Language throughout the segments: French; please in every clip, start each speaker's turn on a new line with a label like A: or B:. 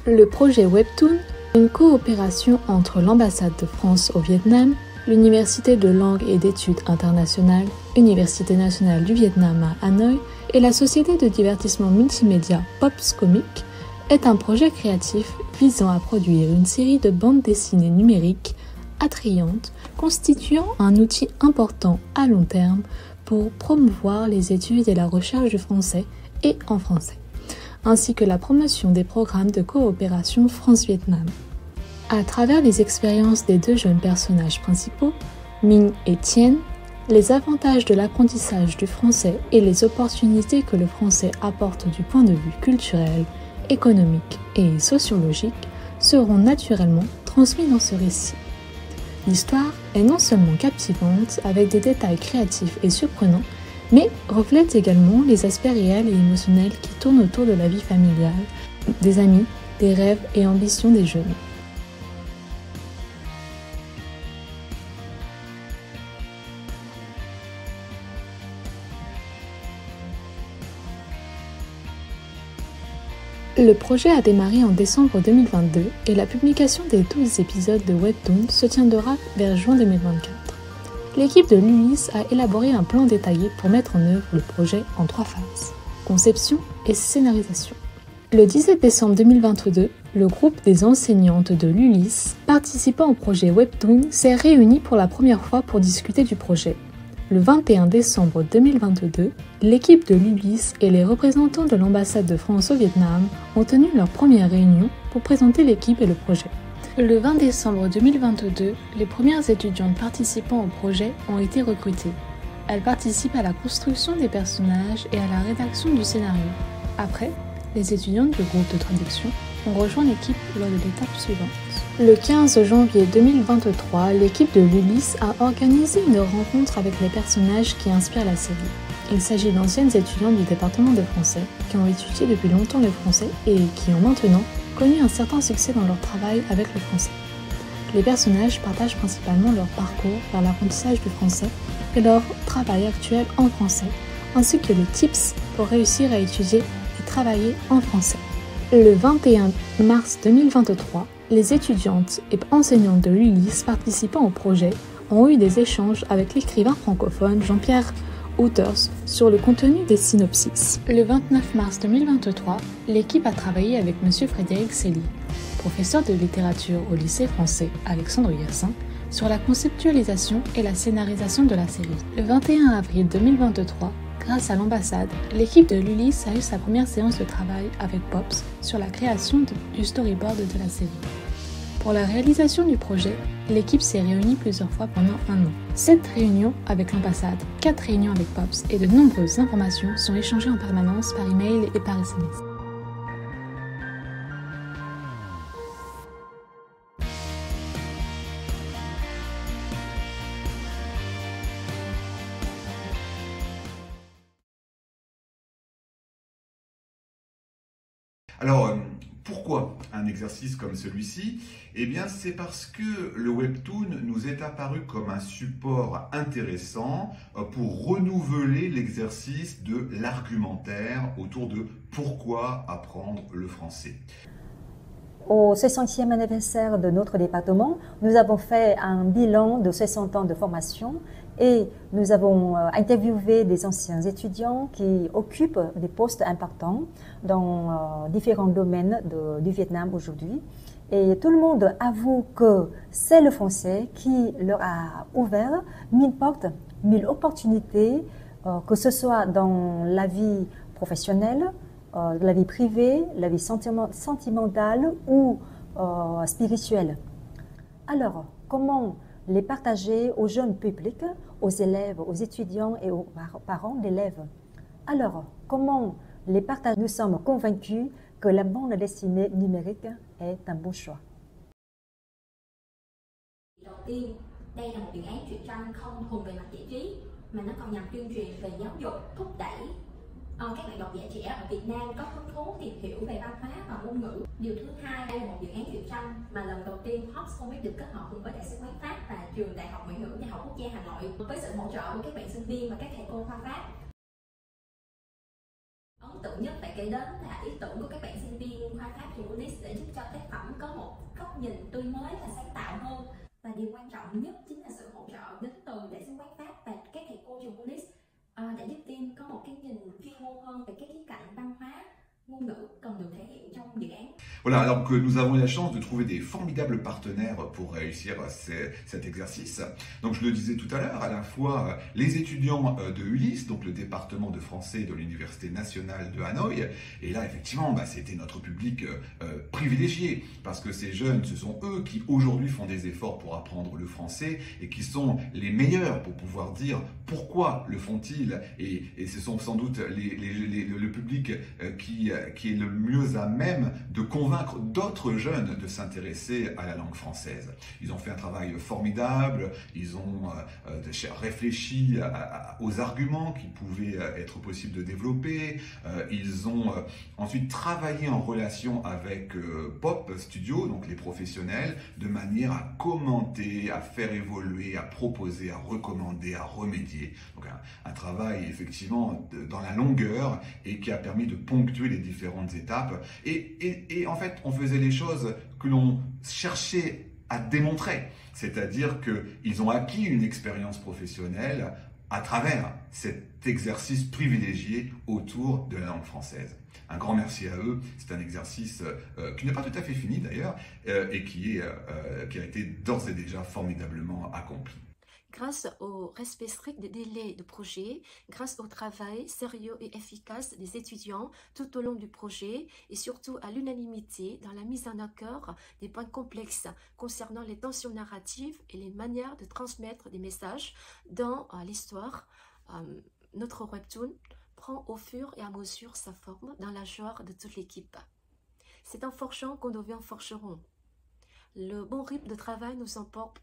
A: Le projet Webtoon, une coopération entre l'ambassade de France au Vietnam, l'Université de langue et d'études internationales, Université nationale du Vietnam à Hanoï et la société de divertissement multimédia Pops Comic, est un projet créatif visant à produire une série de bandes dessinées numériques attrayantes, constituant un outil important à long terme pour promouvoir les études et la recherche du français et en français, ainsi que la promotion des programmes de coopération France-Vietnam. À travers les expériences des deux jeunes personnages principaux, Minh et Tien, les avantages de l'apprentissage du français et les opportunités que le français apporte du point de vue culturel, économique et sociologique seront naturellement transmis dans ce récit. L'histoire est non seulement captivante avec des détails créatifs et surprenants, mais reflète également les aspects réels et émotionnels qui tournent autour de la vie familiale, des amis, des rêves et ambitions des jeunes. Le projet a démarré en décembre 2022 et la publication des 12 épisodes de Webtoon se tiendra vers juin 2024. L'équipe de l'ULIS a élaboré un plan détaillé pour mettre en œuvre le projet en 3 phases, conception et scénarisation. Le 17 décembre 2022, le groupe des enseignantes de l'ULIS participant au projet Webtoon s'est réuni pour la première fois pour discuter du projet. Le 21 décembre 2022, l'équipe de l'ULIS et les représentants de l'ambassade de France au Vietnam ont tenu leur première réunion pour présenter l'équipe et le projet. Le 20 décembre 2022, les premières étudiantes participant au projet ont été recrutées. Elles participent à la construction des personnages et à la rédaction du scénario. Après, les étudiantes du groupe de traduction ont rejoint l'équipe lors de l'étape suivante. Le 15 janvier 2023, l'équipe de l'ULIS a organisé une rencontre avec les personnages qui inspirent la série. Il s'agit d'anciennes étudiantes du département de français qui ont étudié depuis longtemps le français et qui ont maintenant connu un certain succès dans leur travail avec le français. Les personnages partagent principalement leur parcours vers l'apprentissage du français et leur travail actuel en français, ainsi que les tips pour réussir à étudier et travailler en français. Le 21 mars 2023, les étudiantes et enseignantes de l'ULIS participant au projet ont eu des échanges avec l'écrivain francophone Jean-Pierre Houters sur le contenu des synopsis. Le 29 mars 2023, l'équipe a travaillé avec M. Frédéric Célie, professeur de littérature au lycée français Alexandre Yersin, sur la conceptualisation et la scénarisation de la série. Le 21 avril 2023, grâce à l'ambassade, l'équipe de l'ULIS a eu sa première séance de travail avec Pops sur la création du storyboard de la série. Pour la réalisation du projet, l'équipe s'est réunie plusieurs fois pendant un an. 7 réunions avec l'ambassade, 4 réunions avec Pops et de nombreuses informations sont échangées en permanence par email et par SMS.
B: Alors, pourquoi un exercice comme celui-ci? Eh bien, c'est parce que le Webtoon nous est apparu comme un support intéressant pour renouveler l'exercice de l'argumentaire autour de pourquoi apprendre le français.
C: Au 60e anniversaire de notre département, nous avons fait un bilan de 60 ans de formation et nous avons interviewé des anciens étudiants qui occupent des postes importants dans différents domaines du Vietnam aujourd'hui. Et tout le monde avoue que c'est le français qui leur a ouvert 1000 portes, 1000 opportunités, que ce soit dans la vie professionnelle, la vie privée, la vie sentimentale ou spirituelle. Alors, comment les partager au jeune public, aux élèves, aux étudiants et aux parents d'élèves? Alors, comment les partager? Nous sommes convaincus que la bande dessinée numérique est un bon choix.
D: Đầu tiên, đây là một dự án truyện tranh không thuần về mặt giải trí mà nó còn nhằm tuyên truyền về giáo dục, thúc đẩy các bạn độc giả trẻ ở Việt Nam có hứng thú tìm hiểu về văn hóa và ngôn ngữ. Điều thứ hai, đây là một dự án truyện tranh mà lần đầu tiên Pops Comic được kết hợp cùng với Đại sứ quán Pháp và trường Đại học Ngoại ngữ Đại học Quốc gia Hà Nội với sự hỗ trợ của các bạn sinh viên và các thầy cô khoa Pháp. Ấn tượng nhất phải kể đến là ý tưởng của các bạn sinh viên khoa Pháp trường UNIS để giúp có một góc nhìn tươi mới và sáng tạo hơn. Và điều quan trọng nhất chính là sự hỗ trợ đến từ đại sứ quán Pháp và các thầy cô trường Police đã giúp team có một cái nhìn chuyên môn hơn về các khía cạnh văn hóa, ngôn ngữ cần được thể hiện trong dự án.
B: Voilà, alors que nous avons eu la chance de trouver des formidables partenaires pour réussir cet exercice. Donc je le disais tout à l'heure, à la fois les étudiants de ULIS, donc le département de français de l'Université nationale de Hanoï, et là effectivement c'était notre public privilégié, parce que ces jeunes, ce sont eux qui aujourd'hui font des efforts pour apprendre le français et qui sont les meilleurs pour pouvoir dire pourquoi le font-ils, et ce sont sans doute le public qui est le mieux à même de convaincre d'autres jeunes de s'intéresser à la langue française. Ils ont fait un travail formidable, ils ont réfléchi aux arguments qui pouvaient être possibles de développer, ils ont ensuite travaillé en relation avec Pop Studio, donc les professionnels, de manière à commenter, à faire évoluer, à proposer, à recommander, à remédier. Donc un travail effectivement dans la longueur et qui a permis de ponctuer les différentes étapes. Et en fait, on faisait les choses que l'on cherchait à démontrer. C'est-à-dire qu'ils ont acquis une expérience professionnelle à travers cet exercice privilégié autour de la langue française. Un grand merci à eux. C'est un exercice qui n'est pas tout à fait fini d'ailleurs et qui a été d'ores et déjà formidablement accompli.
E: Grâce au respect strict des délais de projet, grâce au travail sérieux et efficace des étudiants tout au long du projet et surtout à l'unanimité dans la mise en accord des points complexes concernant les tensions narratives et les manières de transmettre des messages dans l'histoire, notre webtoon prend au fur et à mesure sa forme dans la joie de toute l'équipe. C'est en forgeant qu'on devient forgeron. Le bon rythme de travail nous emporte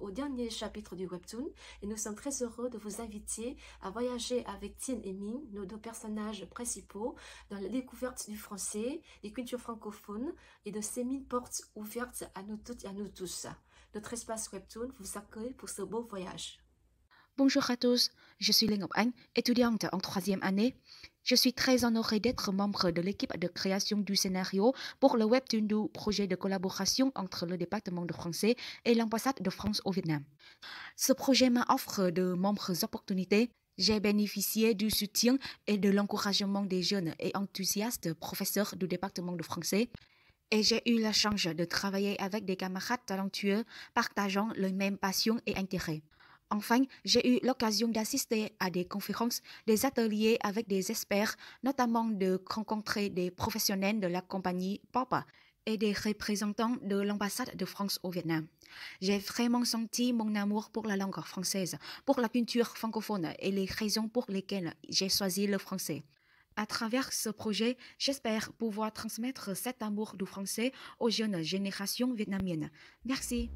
E: au dernier chapitre du webtoon et nous sommes très heureux de vous inviter à voyager avec Tien et Ming, nos deux personnages principaux, dans la découverte du français, des cultures francophones et de ces mille portes ouvertes à nous toutes et à nous tous. Notre espace webtoon vous accueille pour ce beau voyage.
F: Bonjour à tous, je suis Lê Ngọc Anh, étudiante en 3e année. Je suis très honorée d'être membre de l'équipe de création du scénario pour le webtoon du projet de collaboration entre le département de français et l'ambassade de France au Vietnam. Ce projet m'offre de nombreuses opportunités. J'ai bénéficié du soutien et de l'encouragement des jeunes et enthousiastes professeurs du département de français. Et j'ai eu la chance de travailler avec des camarades talentueux partageant les mêmes passions et intérêts. Enfin, j'ai eu l'occasion d'assister à des conférences, des ateliers avec des experts, notamment de rencontrer des professionnels de la compagnie Pop et des représentants de l'ambassade de France au Vietnam. J'ai vraiment senti mon amour pour la langue française, pour la culture francophone et les raisons pour lesquelles j'ai choisi le français. À travers ce projet, j'espère pouvoir transmettre cet amour du français aux jeunes générations vietnamiennes. Merci.